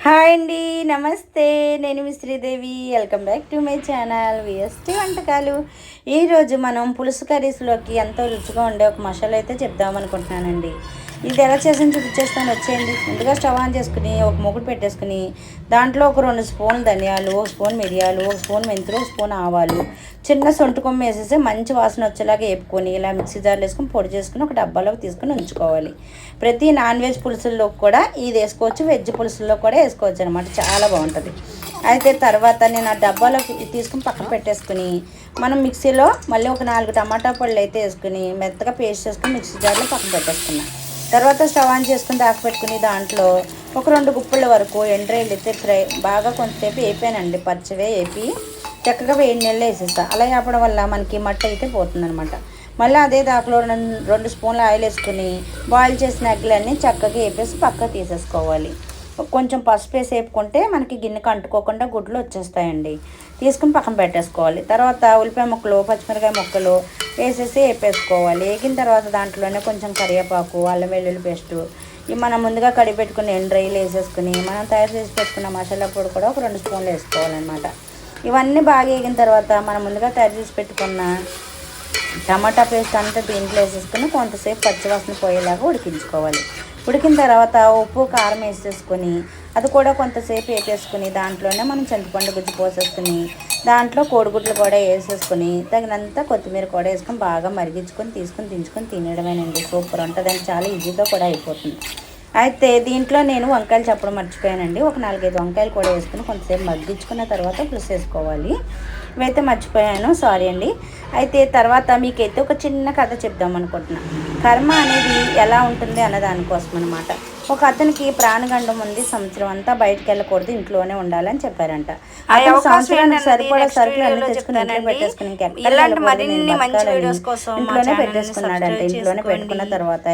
Hi అండి, నమస్తే. నేను మీ Sridevi. Welcome back to my channel VST వంటకాలు. ఈరోజు మనం పులుసు కర్రీస్లోకి ఎంతో రుచిగా ఉండే ఒక మసాలా అయితే చెప్దామనుకుంటున్నానండి. ఇది ఎలా చేసి చూపించేస్తాను, వచ్చేయండి. ముందుగా స్టవ్ ఆన్ చేసుకుని ఒక మూకుడు పెట్టేసుకుని దాంట్లో ఒక 2 స్పూన్లు ధనియాలు, 1 స్పూన్ మిరియాలు, 1 స్పూన్ మెంతులు, 1 స్పూన్ ఆవాలు, చిన్న సొంటి కొమ్మ వేసేసి మంచి వాసన వచ్చేలాగా వేపుకొని ఇలా మిక్సీ జార్లో వేసుకొని పొడి చేసుకుని ఒక డబ్బాలోకి తీసుకుని ఉంచుకోవాలి. ప్రతి నాన్ వెజ్ పులుసుల్లో కూడా ఇది వేసుకోవచ్చు, వెజ్ పులుసుల్లో కూడా వేసుకోవచ్చు అనమాట. చాలా బాగుంటుంది. అయితే తర్వాత నేను ఆ డబ్బాలో తీసుకుని పక్కన పెట్టేసుకుని మనం మిక్సీలో మళ్ళీ ఒక 4 టమాటా పళ్ళు అయితే వేసుకుని మెత్తగా పేస్ట్ చేసుకుని మిక్సీ జార్లో పక్కన పెట్టేసుకున్నాను. తర్వాత స్టవ్ ఆన్ చేసుకుని పెట్టుకుని దాంట్లో ఒక 2 గుప్పల వరకు ఎండ్రాయిలు అయితే బాగా కొంతసేపు వేపానండి. పచ్చివే వేపి చక్కగా వేడి నీళ్ళు వేసేస్తా. అలా వేపడం వల్ల మనకి మట్టి అయితే పోతుందనమాట. మళ్ళీ అదే దాంట్లో 2 స్పూన్ల ఆయిల్ వేసుకుని బాయిల్ చేసిన ఎగ్లన్నీ చక్కగా వేపేసి పక్కకు తీసేసుకోవాలి. కొంచెం పసుపు వేసి వేపుకుంటే మనకి గిన్నెకి అంటుకోకుండా గుడ్లు వచ్చేస్తాయండి. తీసుకుని పక్కన పెట్టేసుకోవాలి. తర్వాత ఉల్లిపాయ ముక్కలు, పచ్చిమిరకాయ ముక్కలు వేసేసి వేపేసుకోవాలి. వేగిన తర్వాత దాంట్లోనే కొంచెం కరివేపాకు, అల్లం వెల్లుల్లి పేస్టు, మనం ముందుగా కడిగి పెట్టుకుని ఎండ్రాయిలు వేసేసుకుని మనం తయారు చేసి పెట్టుకున్న మసాలా పొడి కూడా ఒక 2 స్పూన్లు వేసుకోవాలన్నమాట. ఇవన్నీ బాగా వేగిన తర్వాత మనం ముందుగా తయారు చేసి పెట్టుకున్న టమాటా పేస్ట్ అంతా దీంట్లో వేసేసుకుని కొంతసేపు పచ్చివాసన పోయేలాగా ఉడికించుకోవాలి. ఉడికిన తర్వాత ఉప్పు, కారం వేసేసుకొని అది కూడా కొంతసేపు వేపేసుకుని దాంట్లోనే మనం చింతపండు గుజ్జు పోసేసుకుని దాంట్లో కోడిగుడ్లు కూడా వేసేసుకుని తగినంత కొత్తిమీర కూడా వేసుకొని బాగా మరిగించుకొని తీసుకుని దించుకొని తినడమేనండి. సూపర్ ఉంటుందని చాలా ఈజీగా కూడా అయిపోతుంది. అయితే దీంట్లో నేను వంకాయలు చెప్పడం మర్చిపోయానండి. ఒక 4-5 వంకాయలు కూడా వేసుకుని కొంతసేపు మగ్గించుకున్న తర్వాత పులుసు వేసుకోవాలి. ఇవైతే మర్చిపోయాను, సారీ అండి. అయితే తర్వాత మీకైతే ఒక చిన్న కథ చెప్దాం అనుకుంటున్నాను. కర్మ అనేది ఎలా ఉంటుంది అన్న దానికోసం అనమాట. ఒక అతనికి ప్రాణగండం ఉంది. సంవత్సరం అంతా బయటకు వెళ్ళకూడదు, ఇంట్లోనే ఉండాలని చెప్పారంట. సంవత్సరానికి సరిపడా సరుకులు అన్ని తెచ్చుకుని ఇంట్లో పెట్టేసుకుని ఇంట్లోనే పెట్టేసుకున్నాడంట. ఇంట్లోనే పెట్టుకున్న తర్వాత